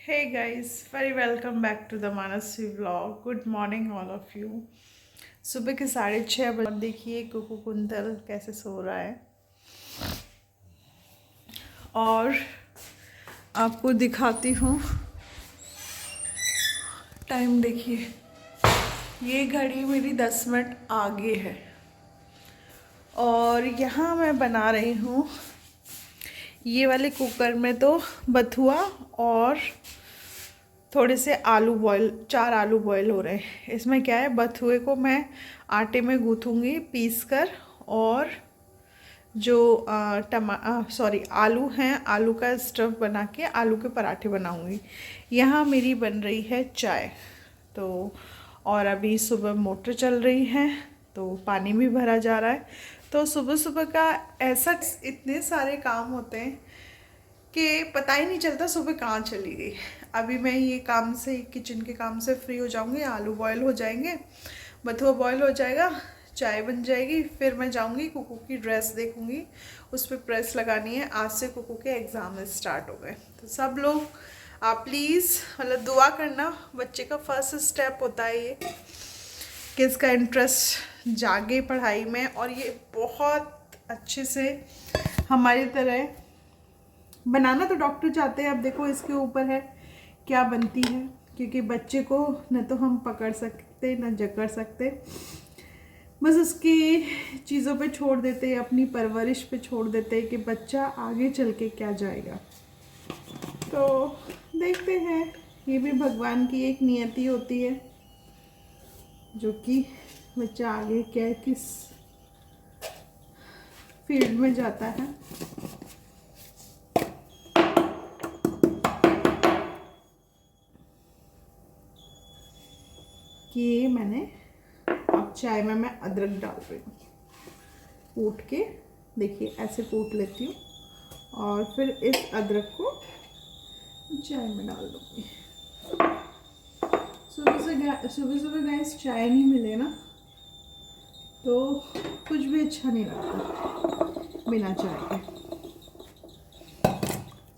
Hey guys, very welcome back to the Manasvi vlog. Good morning all of you. सुबह के 6:30 बजे देखिए Kuku quintal कैसे सो रहा है और आपको दिखाती हूँ। टाइम देखिए, ये घड़ी मेरी 10 मिनट आगे है और यहाँ मैं बना रही हूँ ये वाले कुकर में तो बथुआ और थोड़े से आलू बॉयल, 4 आलू बॉयल हो रहे हैं। इसमें क्या है, बथुए को मैं आटे में गूँथूँगी पीस कर और जो आलू हैं, आलू का स्टफ़ बना के आलू के पराठे बनाऊँगी। यहाँ मेरी बन रही है चाय तो, और अभी सुबह मोटर चल रही है तो पानी भी भरा जा रहा है। तो सुबह सुबह का ऐसा इतने सारे काम होते हैं कि पता ही नहीं चलता सुबह कहाँ चली गई। अभी मैं ये काम से, किचन के काम से फ्री हो जाऊंगी, आलू बॉयल हो जाएंगे, बथुआ बॉयल हो जाएगा, चाय बन जाएगी, फिर मैं जाऊंगी कुकू की ड्रेस देखूंगी, उस पर प्रेस लगानी है। आज से कुकू के एग्ज़ाम स्टार्ट हो गए तो सब लोग आप प्लीज़ मतलब दुआ करना। बच्चे का फर्स्ट स्टेप होता है ये कि इसका इंटरेस्ट जागे पढ़ाई में और ये बहुत अच्छे से हमारी तरह बनाना तो डॉक्टर चाहते हैं। अब देखो इसके ऊपर है क्या बनती है, क्योंकि बच्चे को न तो हम पकड़ सकते न जकड़ सकते, बस उसकी चीज़ों पे छोड़ देते हैं, अपनी परवरिश पे छोड़ देते हैं कि बच्चा आगे चल के क्या जाएगा। तो देखते हैं, ये भी भगवान की एक नियति होती है जो कि बच्चा आगे क्या किस फील्ड में जाता है। कि मैंने अब चाय में मैं अदरक डाल रही हूँ, कूट के देखिए ऐसे कूट लेती हूँ और फिर इस अदरक को चाय में डाल दूँगी। सुबह गैस चाय नहीं मिले ना तो कुछ भी अच्छा नहीं लगता बिना चाय के।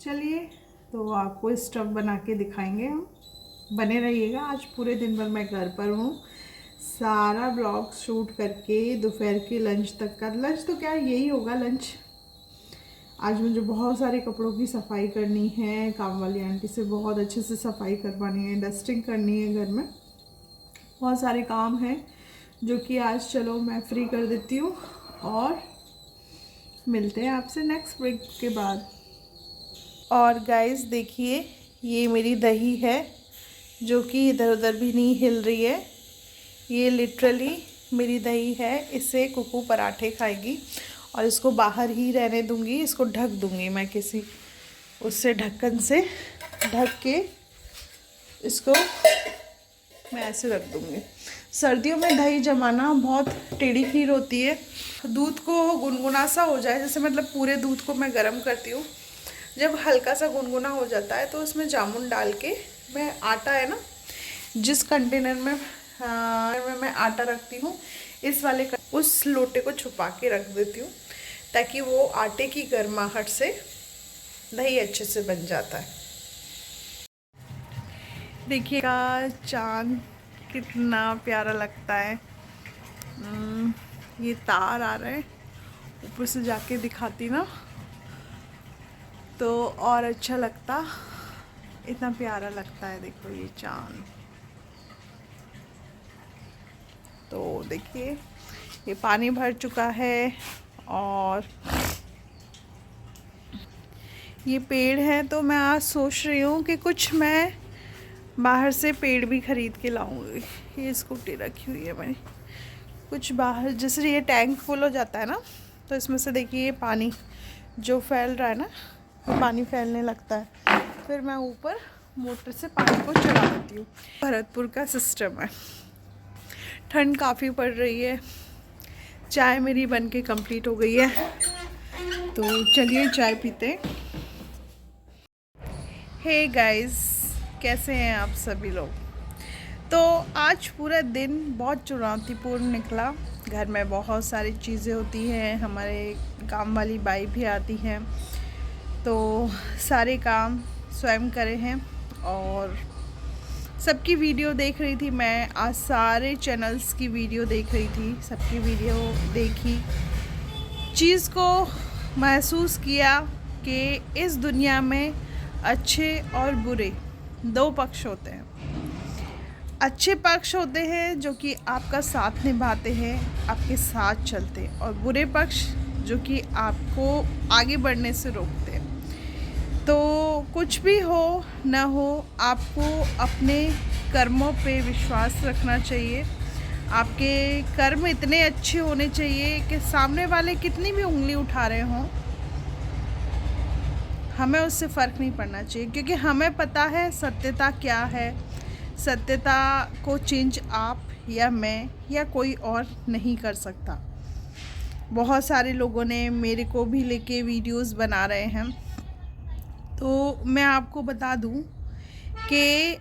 चलिए तो आपको स्टफ बना के दिखाएंगे हम, बने रहिएगा। आज पूरे दिन भर मैं घर पर हूँ, सारा ब्लॉग शूट करके दोपहर के लंच तक का, लंच तो क्या यही होगा लंच। आज मुझे बहुत सारे कपड़ों की सफाई करनी है, काम वाली आंटी से बहुत अच्छे से सफाई करवानी है, डस्टिंग करनी है, घर में बहुत सारे काम हैं जो कि आज चलो मैं फ्री कर देती हूँ और मिलते हैं आपसे नेक्स्ट ब्रेक के बाद। और गाइस देखिए, ये मेरी दही है जो कि इधर उधर भी नहीं हिल रही है। ये लिटरली मेरी दही है, इससे कुकू पराठे खाएगी और इसको बाहर ही रहने दूंगी, इसको ढक दूंगी मैं किसी उससे ढक्कन से ढक के, इसको मैं ऐसे रख दूंगी। सर्दियों में दही जमाना बहुत टेढ़ी खीर होती है। दूध को गुनगुना सा हो जाए, जैसे मतलब पूरे दूध को मैं गर्म करती हूँ, जब हल्का सा गुनगुना हो जाता है तो उसमें जामुन डाल के, मैं आटा है ना जिस कंटेनर में मैं आटा रखती हूँ, इस वाले उस लोटे को छुपा के रख देती हूँ ताकि वो आटे की गर्माहट से दही अच्छे से बन जाता है। देखिएगा चांद कितना प्यारा लगता है। ये तार आ रहे हैं, ऊपर से जाके दिखाती ना तो और अच्छा लगता, इतना प्यारा लगता है। देखो ये चांद, तो देखिए ये पानी भर चुका है और ये पेड़ है तो मैं आज सोच रही हूँ कि कुछ मैं बाहर से पेड़ भी ख़रीद के लाऊंगी। ये स्कूटी रखी हुई है मैंने, कुछ बाहर, जैसे ये टैंक फुल हो जाता है ना तो इसमें से देखिए ये पानी जो फैल रहा है ना, पानी फैलने लगता है, फिर मैं ऊपर मोटर से पानी को चढ़ा देती हूँ। भरतपुर का सिस्टम है। ठंड काफ़ी पड़ रही है, चाय मेरी बन के कंप्लीट हो गई है तो चलिए चाय पीते। हे गाइस, कैसे हैं आप सभी लोग। तो आज पूरा दिन बहुत चुनौतीपूर्ण निकला। घर में बहुत सारी चीज़ें होती हैं, हमारे काम वाली बाई भी आती हैं तो सारे काम स्वयं करे हैं और सबकी वीडियो देख रही थी मैं। आज सारे चैनल्स की वीडियो देख रही थी, सबकी वीडियो देखी, चीज़ को महसूस किया कि इस दुनिया में अच्छे और बुरे दो पक्ष होते हैं। अच्छे पक्ष होते हैं जो कि आपका साथ निभाते हैं, आपके साथ चलते हैं, और बुरे पक्ष जो कि आपको आगे बढ़ने से रोकते हैं। तो कुछ भी हो ना हो, आपको अपने कर्मों पे विश्वास रखना चाहिए। आपके कर्म इतने अच्छे होने चाहिए कि सामने वाले कितनी भी उंगली उठा रहे हों, हमें उससे फ़र्क नहीं पड़ना चाहिए, क्योंकि हमें पता है सत्यता क्या है। सत्यता को चेंज आप या मैं या कोई और नहीं कर सकता। बहुत सारे लोगों ने मेरे को भी लेके वीडियोस बना रहे हैं, तो मैं आपको बता दूं कि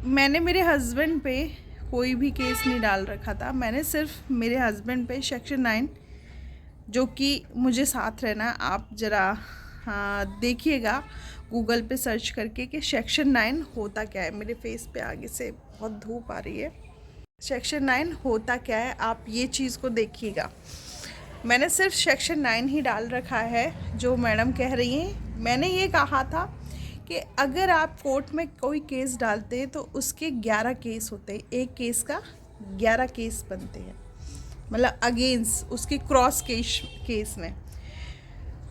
मैंने मेरे हस्बैंड पे कोई भी केस नहीं डाल रखा था। मैंने सिर्फ मेरे हस्बैंड पे सेक्शन 9, जो कि मुझे साथ रहना, आप ज़रा देखिएगा गूगल पे सर्च करके कि सेक्शन 9 होता क्या है। मेरे फेस पे आगे से बहुत धूप आ रही है। सेक्शन 9 होता क्या है, आप ये चीज़ को देखिएगा। मैंने सिर्फ सेक्शन 9 ही डाल रखा है, जो मैडम कह रही हैं। मैंने ये कहा था कि अगर आप कोर्ट में कोई केस डालते हैं तो उसके 11 केस होते हैं, एक केस का 11 केस बनते हैं, मतलब अगेंस्ट उसकी क्रॉस केस में।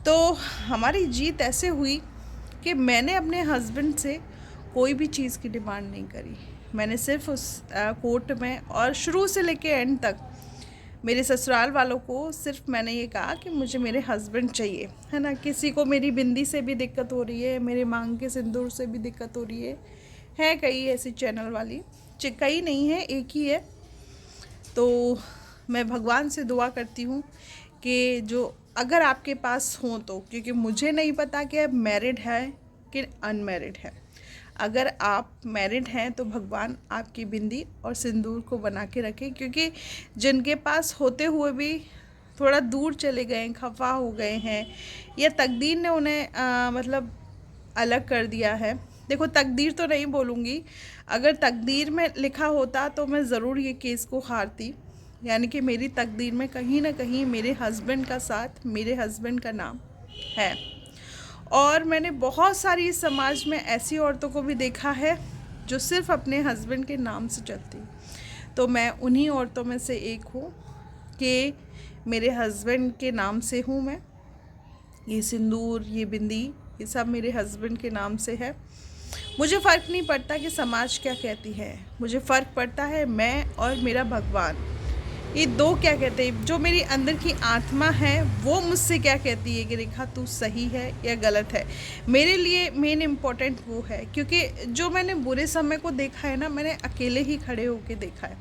तो हमारी जीत ऐसे हुई कि मैंने अपने हस्बैंड से कोई भी चीज़ की डिमांड नहीं करी। मैंने सिर्फ उस कोर्ट में और शुरू से लेके एंड तक मेरे ससुराल वालों को सिर्फ मैंने ये कहा कि मुझे मेरे हस्बैंड चाहिए, है ना। किसी को मेरी बिंदी से भी दिक्कत हो रही है, मेरे मांग के सिंदूर से भी दिक्कत हो रही है कई ऐसी चैनल वाली, कई नहीं है, एक ही है। तो मैं भगवान से दुआ करती हूँ कि जो अगर आपके पास हो तो, क्योंकि मुझे नहीं पता कि आप मैरिड है कि अनमैरिड है। अगर आप मैरिड हैं तो भगवान आपकी बिंदी और सिंदूर को बना के रखे, क्योंकि जिनके पास होते हुए भी थोड़ा दूर चले गए, खफा हो गए हैं, या तकदीर ने उन्हें मतलब अलग कर दिया है। देखो, तकदीर तो नहीं बोलूँगी, अगर तकदीर में लिखा होता तो मैं ज़रूर ये केस को हारती। यानी कि मेरी तकदीर में कहीं ना कहीं मेरे हस्बैंड का साथ, मेरे हस्बैंड का नाम है। और मैंने बहुत सारी समाज में ऐसी औरतों को भी देखा है जो सिर्फ अपने हस्बैंड के नाम से चलती। तो मैं उन्हीं औरतों में से एक हूँ कि मेरे हस्बैंड के नाम से हूँ मैं। ये सिंदूर, ये बिंदी, ये सब मेरे हस्बैंड के नाम से है। मुझे फ़र्क नहीं पड़ता कि समाज क्या कहती है, मुझे फ़र्क पड़ता है मैं और मेरा भगवान, ये दो क्या कहते हैं। जो मेरी अंदर की आत्मा है वो मुझसे क्या कहती है कि रेखा तू सही है या गलत है। मेरे लिए मेन इम्पोर्टेंट वो है, क्योंकि जो मैंने बुरे समय को देखा है ना, मैंने अकेले ही खड़े होके देखा है।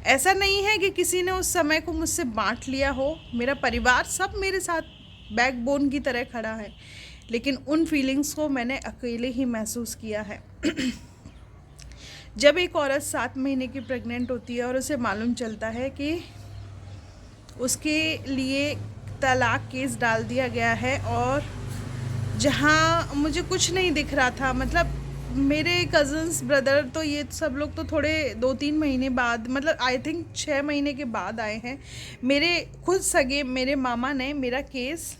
ऐसा नहीं है कि किसी ने उस समय को मुझसे बांट लिया हो। मेरा परिवार सब मेरे साथ बैकबोन की तरह खड़ा है, लेकिन उन फीलिंग्स को मैंने अकेले ही महसूस किया है। जब एक औरत 7 महीने की प्रेग्नेंट होती है और उसे मालूम चलता है कि उसके लिए तलाक केस डाल दिया गया है, और जहाँ मुझे कुछ नहीं दिख रहा था, मतलब मेरे कज़न्स, ब्रदर, तो ये सब लोग तो थोड़े 2-3 महीने बाद, मतलब आई थिंक 6 महीने के बाद आए हैं। मेरे खुद सगे मेरे मामा ने मेरा केस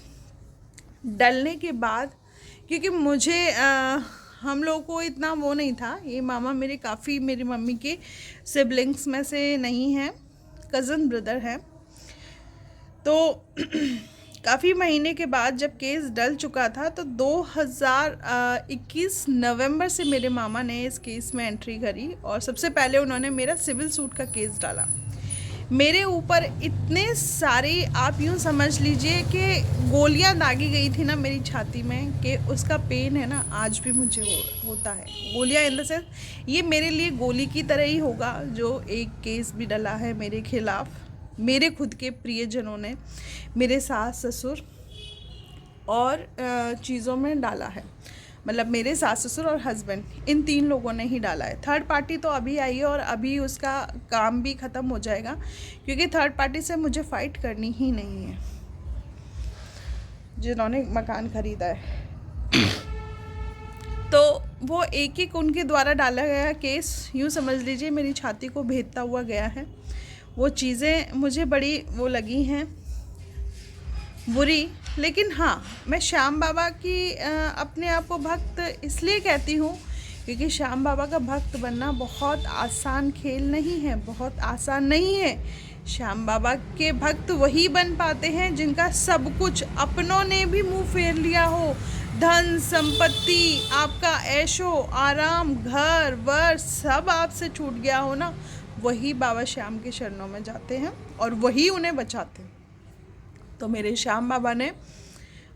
डलने के बाद, क्योंकि मुझे हम लोगों को इतना वो नहीं था, ये मामा मेरे काफ़ी मेरी मम्मी के सिबलिंग्स में से नहीं हैं, कज़न ब्रदर हैं। तो काफ़ी महीने के बाद जब केस डल चुका था, तो 2021 नवंबर से मेरे मामा ने इस केस में एंट्री करी, और सबसे पहले उन्होंने मेरा सिविल सूट का केस डाला। मेरे ऊपर इतने सारे, आप यूँ समझ लीजिए कि गोलियां दागी गई थी ना मेरी छाती में, कि उसका पेन है ना आज भी मुझे होता है। गोलियां इन द सेंस, ये मेरे लिए गोली की तरह ही होगा। जो एक केस भी डला है मेरे खिलाफ़, मेरे खुद के प्रियजनों ने, मेरे सास ससुर और चीज़ों में डाला है, मतलब मेरे सास ससुर और हस्बैंड, इन 3 लोगों ने ही डाला है। थर्ड पार्टी तो अभी आई है, और अभी उसका काम भी ख़त्म हो जाएगा, क्योंकि थर्ड पार्टी से मुझे फ़ाइट करनी ही नहीं है, जिन्होंने मकान ख़रीदा है। तो वो एक एक उनके द्वारा डाला गया केस, यूँ समझ लीजिए मेरी छाती को भेदता हुआ गया है। वो चीज़ें मुझे बड़ी वो लगी हैं बुरी। लेकिन हाँ, मैं श्याम बाबा की अपने आप को भक्त इसलिए कहती हूँ क्योंकि श्याम बाबा का भक्त बनना बहुत आसान खेल नहीं है, बहुत आसान नहीं है। श्याम बाबा के भक्त वही बन पाते हैं जिनका सब कुछ अपनों ने भी मुंह फेर लिया हो, धन संपत्ति, आपका ऐशो आराम, घर वर सब आपसे छूट गया हो ना, वही बाबा श्याम के चरणों में जाते हैं और वही उन्हें बचाते हैं। तो मेरे श्याम बाबा ने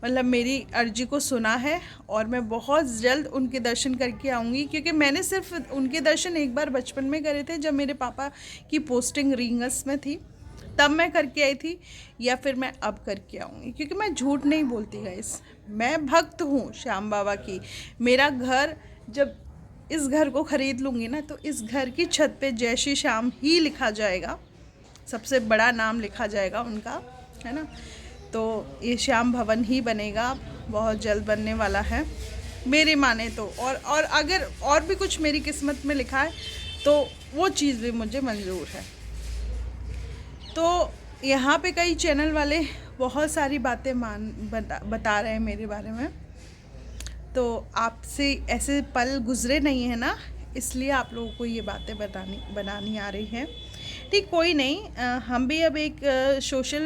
मतलब मेरी अर्जी को सुना है और मैं बहुत जल्द उनके दर्शन करके आऊँगी, क्योंकि मैंने सिर्फ उनके दर्शन एक बार बचपन में करे थे जब मेरे पापा की पोस्टिंग रींगस में थी, तब मैं करके आई थी, या फिर मैं अब करके आऊँगी, क्योंकि मैं झूठ नहीं बोलती गाइस। मैं भक्त हूँ श्याम बाबा की। मेरा घर, जब इस घर को ख़रीद लूँगी ना तो इस घर की छत पे जय श्री श्याम ही लिखा जाएगा, सबसे बड़ा नाम लिखा जाएगा उनका, है ना। तो ये श्याम भवन ही बनेगा, बहुत जल्द बनने वाला है मेरी माने तो। और अगर और भी कुछ मेरी किस्मत में लिखा है तो वो चीज़ भी मुझे मंजूर है। तो यहाँ पे कई चैनल वाले बहुत सारी बातें बता रहे हैं मेरे बारे में, तो आपसे ऐसे पल गुजरे नहीं है ना, इसलिए आप लोगों को ये बातें बनानी आ रही हैं। ठीक, कोई नहीं, हम भी अब एक सोशल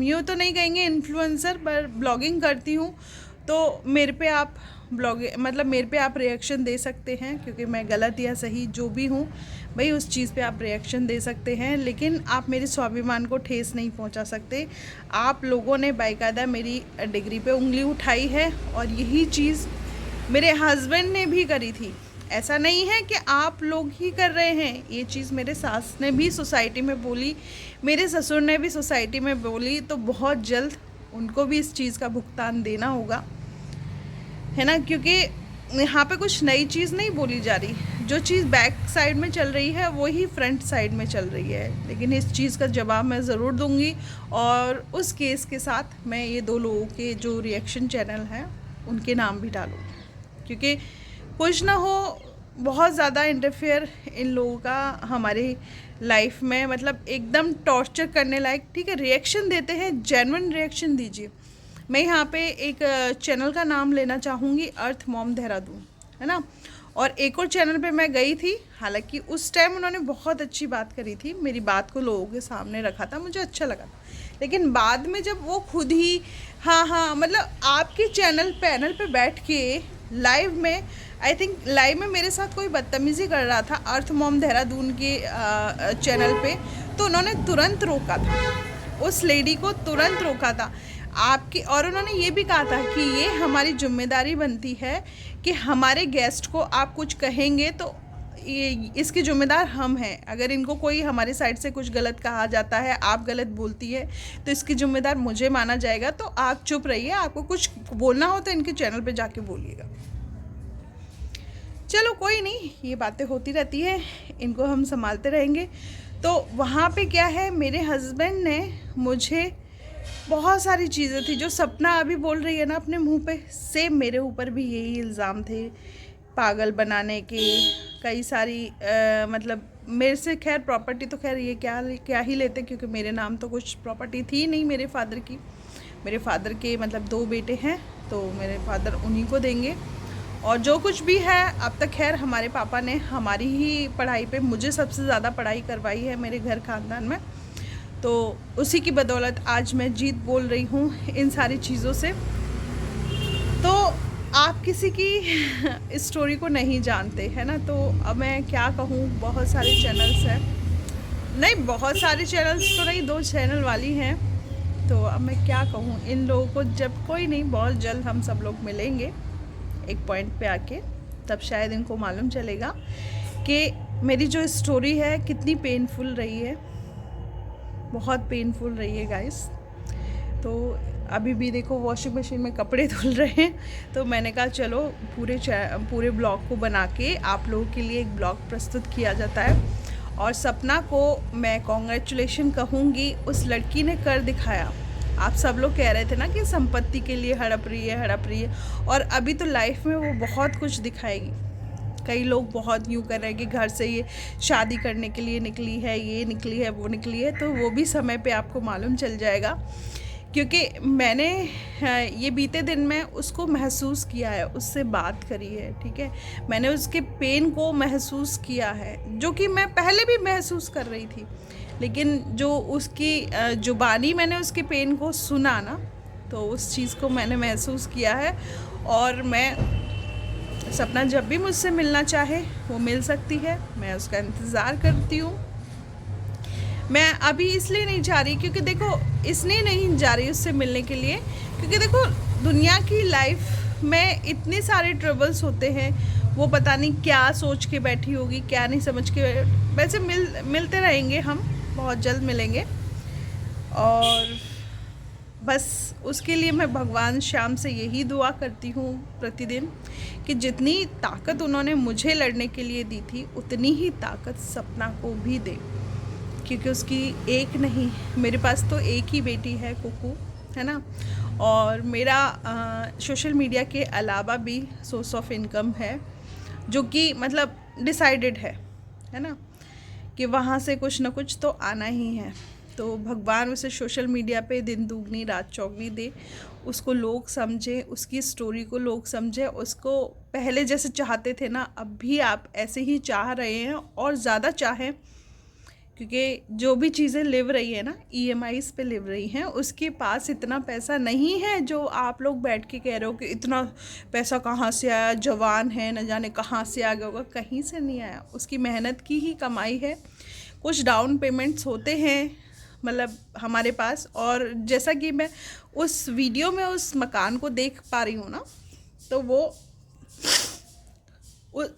यूँ तो नहीं कहेंगे इन्फ्लुएंसर, पर ब्लॉगिंग करती हूँ, तो मेरे पे आप मेरे पे आप रिएक्शन दे सकते हैं, क्योंकि मैं गलत या सही जो भी हूँ भाई उस चीज़ पे आप रिएक्शन दे सकते हैं, लेकिन आप मेरे स्वाभिमान को ठेस नहीं पहुँचा सकते। आप लोगों ने बाकायदा मेरी डिग्री पे उंगली उठाई है और यही चीज़ मेरे हस्बैंड ने भी करी थी। ऐसा नहीं है कि आप लोग ही कर रहे हैं, ये चीज़ मेरे सास ने भी सोसाइटी में बोली, मेरे ससुर ने भी सोसाइटी में बोली, तो बहुत जल्द उनको भी इस चीज़ का भुगतान देना होगा, है ना। क्योंकि यहाँ पे कुछ नई चीज़ नहीं बोली जा रही, जो चीज़ बैक साइड में चल रही है वही फ्रंट साइड में चल रही है। लेकिन इस चीज़ का जवाब मैं ज़रूर दूँगी, और उस केस के साथ मैं ये 2 लोगों के जो रिएक्शन चैनल हैं उनके नाम भी डालूँगी, क्योंकि कुछ ना हो बहुत ज़्यादा इंटरफेयर इन लोगों का हमारी लाइफ में, मतलब एकदम टॉर्चर करने लायक। ठीक है, रिएक्शन देते हैं, जेन्युइन रिएक्शन दीजिए। मैं यहाँ पे एक चैनल का नाम लेना चाहूँगी, अर्थ मॉम देहरादून, है ना। और एक और चैनल पे मैं गई थी, हालांकि उस टाइम उन्होंने बहुत अच्छी बात करी थी, मेरी बात को लोगों के सामने रखा था, मुझे अच्छा लगा। लेकिन बाद में जब वो खुद ही हाँ मतलब आपके पैनल पे बैठ के लाइव में, आई थिंक लाइव में मेरे साथ कोई बदतमीज़ी कर रहा था अर्थ मॉम देहरादून के चैनल पे, तो उन्होंने तुरंत रोका था, उस लेडी को तुरंत रोका था आपकी। और उन्होंने ये भी कहा था कि ये हमारी जिम्मेदारी बनती है कि हमारे गेस्ट को आप कुछ कहेंगे तो इसकी जिम्मेदार हम हैं। अगर इनको कोई हमारे साइड से कुछ गलत कहा जाता है, आप गलत बोलती है, तो इसकी जिम्मेदार मुझे माना जाएगा। तो आप चुप रहिए, आपको कुछ बोलना हो तो इनके चैनल पे जाके बोलिएगा। चलो कोई नहीं, ये बातें होती रहती है, इनको हम संभालते रहेंगे। तो वहाँ पे क्या है, मेरे हस्बैंड ने मुझे बहुत सारी चीज़ें थी जो सपना अभी बोल रही है ना अपने मुंह पे, सेम मेरे ऊपर भी यही इल्ज़ाम थे, पागल बनाने के। कई सारी मतलब मेरे से, खैर प्रॉपर्टी तो खैर ये क्या ही लेते, क्योंकि मेरे नाम तो कुछ प्रॉपर्टी थी नहीं मेरे फादर की। मेरे फादर के मतलब 2 बेटे हैं, तो मेरे फादर उन्हीं को देंगे। और जो कुछ भी है अब तक, खैर हमारे पापा ने हमारी ही पढ़ाई पे, मुझे सबसे ज़्यादा पढ़ाई करवाई है मेरे घर खानदान में, तो उसी की बदौलत आज मैं जीत बोल रही हूँ इन सारी चीज़ों से। तो आप किसी की स्टोरी को नहीं जानते, है ना। तो अब मैं क्या कहूँ, बहुत सारे चैनल्स हैं, नहीं बहुत सारे चैनल्स तो नहीं, 2 चैनल वाली हैं, तो अब मैं क्या कहूँ इन लोगों को। जब कोई नहीं, बहुत जल्द हम सब लोग मिलेंगे एक पॉइंट पे आके, तब शायद इनको मालूम चलेगा कि मेरी जो स्टोरी है कितनी पेनफुल रही है, बहुत पेनफुल रही है गाइस। तो अभी भी देखो वॉशिंग मशीन में कपड़े धुल रहे हैं, तो मैंने कहा चलो पूरे ब्लॉग को बना के आप लोगों के लिए एक ब्लॉग प्रस्तुत किया जाता है। और सपना को मैं कॉन्ग्रेचुलेशन कहूँगी, उस लड़की ने कर दिखाया। आप सब लोग कह रहे थे ना कि संपत्ति के लिए हड़प रही है, और अभी तो लाइफ में वो बहुत कुछ दिखाएगी। कई लोग बहुत यूँ कर रहे हैं कि घर से ये शादी करने के लिए निकली है, ये निकली है, वो निकली है, तो वो भी समय पे आपको मालूम चल जाएगा। क्योंकि मैंने ये बीते दिन में उसको महसूस किया है, उससे बात करी है, ठीक है। मैंने उसके पेन को महसूस किया है, जो कि मैं पहले भी महसूस कर रही थी, लेकिन जो उसकी जुबानी मैंने उसके पेन को सुना ना, तो उस चीज़ को मैंने महसूस किया है। और मैं सपना जब भी मुझसे मिलना चाहे वो मिल सकती है, मैं उसका इंतज़ार करती हूँ। मैं अभी इसलिए नहीं जा रही क्योंकि देखो, इसलिए नहीं जा रही उससे मिलने के लिए क्योंकि देखो, दुनिया की लाइफ में इतने सारे ट्रबल्स होते हैं, वो पता नहीं क्या सोच के बैठी होगी, क्या नहीं समझ के। वैसे मिलते रहेंगे, हम बहुत जल्द मिलेंगे। और बस उसके लिए मैं भगवान श्याम से यही दुआ करती हूँ प्रतिदिन कि जितनी ताकत उन्होंने मुझे लड़ने के लिए दी थी, उतनी ही ताकत सपना को भी दे। क्योंकि उसकी एक नहीं, मेरे पास तो एक ही बेटी है, कुकू, है ना। और मेरा सोशल मीडिया के अलावा भी सोर्स ऑफ इनकम है, जो कि मतलब डिसाइडेड है ना, कि वहाँ से कुछ ना कुछ तो आना ही है। तो भगवान उसे सोशल मीडिया पे दिन दुगनी रात चौगनी दे, उसको लोग समझे, उसकी स्टोरी को लोग समझे, उसको पहले जैसे चाहते थे ना, अब भी आप ऐसे ही चाह रहे हैं और ज़्यादा चाहें। क्योंकि जो भी चीज़ें लिव रही है ना, EMIs पे लिव रही हैं, उसके पास इतना पैसा नहीं है जो आप लोग बैठ के कह रहे हो कि इतना पैसा कहाँ से आया, जवान है, न जाने कहाँ से आ गया होगा। कहीं से नहीं आया, उसकी मेहनत की ही कमाई है। कुछ डाउन पेमेंट्स होते हैं मतलब हमारे पास, और जैसा कि मैं उस वीडियो में उस मकान को देख पा रही हूँ ना, तो वो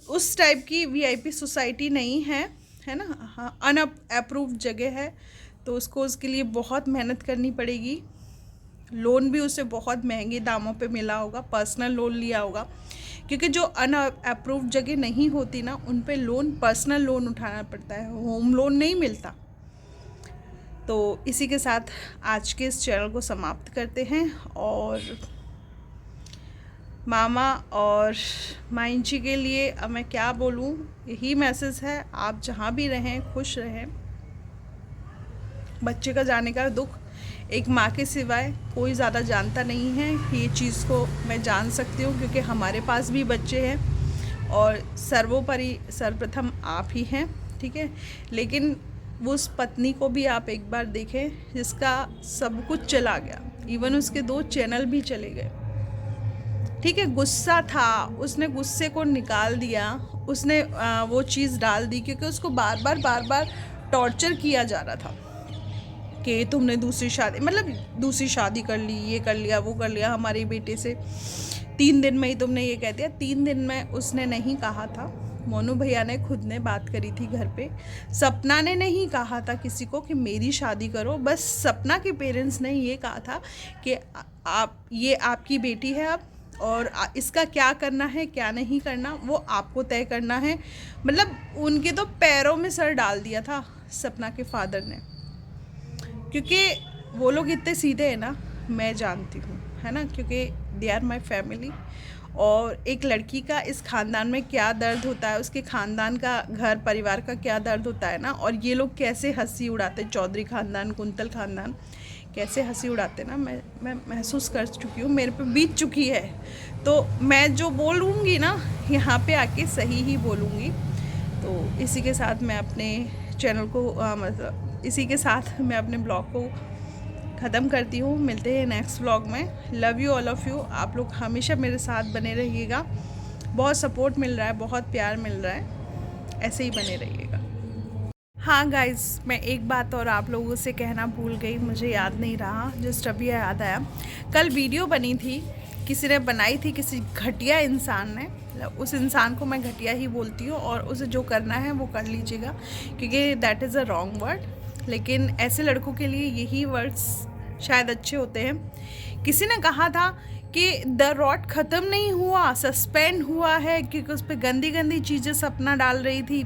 उस टाइप की VIP सोसाइटी नहीं है ना, हाँ, अनअप्रूव्ड जगह है। तो उसके लिए बहुत मेहनत करनी पड़ेगी। लोन भी उसे बहुत महंगे दामों पे मिला होगा, पर्सनल लोन लिया होगा, क्योंकि जो अनअप्रूव्ड जगह नहीं होती ना, उन पे लोन, पर्सनल लोन उठाना पड़ता है, होम लोन नहीं मिलता। तो इसी के साथ आज के इस चैनल को समाप्त करते हैं। और मामा और माइन जी के लिए अब मैं क्या बोलूँ, यही मैसेज है, आप जहाँ भी रहें खुश रहें। बच्चे का जाने का दुख एक माँ के सिवाय कोई ज़्यादा जानता नहीं है, ये चीज़ को मैं जान सकती हूँ, क्योंकि हमारे पास भी बच्चे हैं और सर्वोपरि सर्वप्रथम आप ही हैं, ठीक है। लेकिन उस पत्नी को भी आप एक बार देखें जिसका सब कुछ चला गया, इवन उसके 2 चैनल भी चले गए, ठीक है। गुस्सा था, उसने गुस्से को निकाल दिया, उसने वो चीज़ डाल दी, क्योंकि उसको बार बार टॉर्चर किया जा रहा था कि तुमने दूसरी शादी कर ली, ये कर लिया, वो कर लिया हमारे बेटे से, 3 दिन में ही तुमने ये कह दिया। 3 दिन में उसने नहीं कहा था, मोनू भैया ने खुद ने बात करी थी घर पे। सपना ने नहीं कहा था किसी को कि मेरी शादी करो, बस सपना के पेरेंट्स ने ये कहा था कि ये आपकी बेटी है अब, और इसका क्या करना है क्या नहीं करना वो आपको तय करना है। मतलब उनके तो पैरों में सर डाल दिया था सपना के फादर ने, क्योंकि वो लोग इतने सीधे हैं ना, मैं जानती हूँ, है ना, क्योंकि दे आर माई फैमिली। और एक लड़की का इस ख़ानदान में क्या दर्द होता है, उसके ख़ानदान का, घर परिवार का क्या दर्द होता है ना, और ये लोग कैसे हंसी उड़ाते, चौधरी ख़ानदान, कुंतल ख़ानदान कैसे हंसी उड़ाते ना, मैं महसूस कर चुकी हूँ, मेरे पे बीत चुकी है। तो मैं जो बोलूँगी ना यहाँ पे आके सही ही बोलूँगी। तो इसी के साथ मैं अपने चैनल को मतलब इसी के साथ मैं अपने ब्लॉग को ख़त्म करती हूँ। मिलते हैं नेक्स्ट व्लॉग में। Love you all of you. आप लोग हमेशा मेरे साथ बने रहिएगा, बहुत सपोर्ट मिल रहा है, बहुत प्यार मिल रहा है, ऐसे ही बने रहिएगा। हाँ गाइज़, मैं एक बात और आप लोगों से कहना भूल गई, मुझे याद नहीं रहा, जस्ट अभी याद आया। कल वीडियो बनी थी, किसी ने बनाई थी, किसी घटिया इंसान ने, उस इंसान को मैं घटिया ही बोलती हूँ, और उसे जो करना है वो कर लीजिएगा, क्योंकि that is a wrong word. लेकिन ऐसे लड़कों के लिए यही वर्ड्स शायद अच्छे होते हैं। किसी ने कहा था कि द रॉट ख़त्म नहीं हुआ, सस्पेंड हुआ है, क्योंकि उस पर गंदी गंदी चीज़ें सपना डाल रही थी।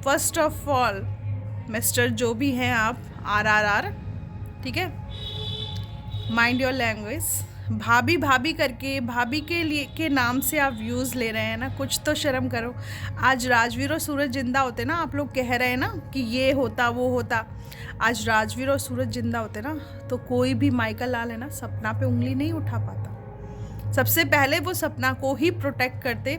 फर्स्ट ऑफ ऑल मिस्टर जो भी हैं आप, RRR, ठीक है, माइंड योर लैंग्वेज। भाभी भाभी करके भाभी के लिए के नाम से आप व्यूज़ ले रहे हैं ना, कुछ तो शर्म करो। आज राजवीर और सूरज जिंदा होते ना, आप लोग कह रहे हैं ना कि ये होता वो होता, आज राजवीर और सूरज जिंदा होते ना तो कोई भी माइकल लाल है ना सपना पे उंगली नहीं उठा पाता। सबसे पहले वो सपना को ही प्रोटेक्ट करते,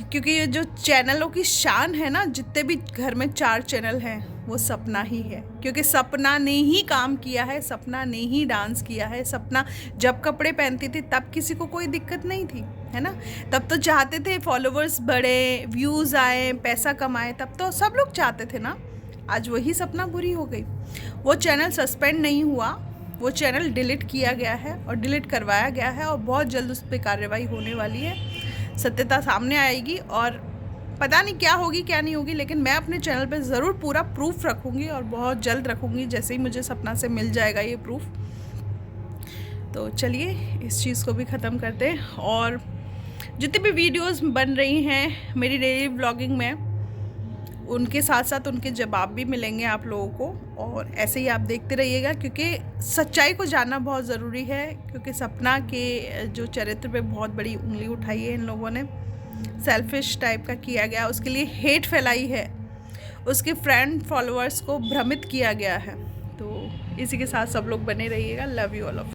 क्योंकि ये जो चैनलों की शान है ना, जितने भी घर में 4 चैनल हैं वो सपना ही है, क्योंकि सपना ने ही काम किया है, सपना ने ही डांस किया है। सपना जब कपड़े पहनती थी तब किसी को कोई दिक्कत नहीं थी, है ना। तब तो चाहते थे फॉलोवर्स बढ़े, व्यूज़ आए, पैसा कमाए, तब तो सब लोग चाहते थे ना। आज वही सपना पूरी हो गई। वो चैनल सस्पेंड नहीं हुआ, वो चैनल डिलीट किया गया है और डिलीट करवाया गया है, और बहुत जल्द उस पर कार्रवाई होने वाली है, सत्यता सामने आएगी और पता नहीं क्या होगी क्या नहीं होगी, लेकिन मैं अपने चैनल पे ज़रूर पूरा प्रूफ रखूँगी और बहुत जल्द रखूँगी, जैसे ही मुझे सपना से मिल जाएगा ये प्रूफ। तो चलिए इस चीज़ को भी ख़त्म करते हैं, और जितनी भी वीडियोस बन रही हैं मेरी डेली व्लॉगिंग में, उनके साथ साथ उनके जवाब भी मिलेंगे आप लोगों को, और ऐसे ही आप देखते रहिएगा, क्योंकि सच्चाई को जानना बहुत ज़रूरी है। क्योंकि सपना के जो चरित्र पे बहुत बड़ी उंगली उठाई है इन लोगों ने, सेल्फिश टाइप का किया गया, उसके लिए हेट फैलाई है, उसके फ्रेंड फॉलोअर्स को भ्रमित किया गया है। तो इसी के साथ सब लोग बने रहिएगा। Love you all of.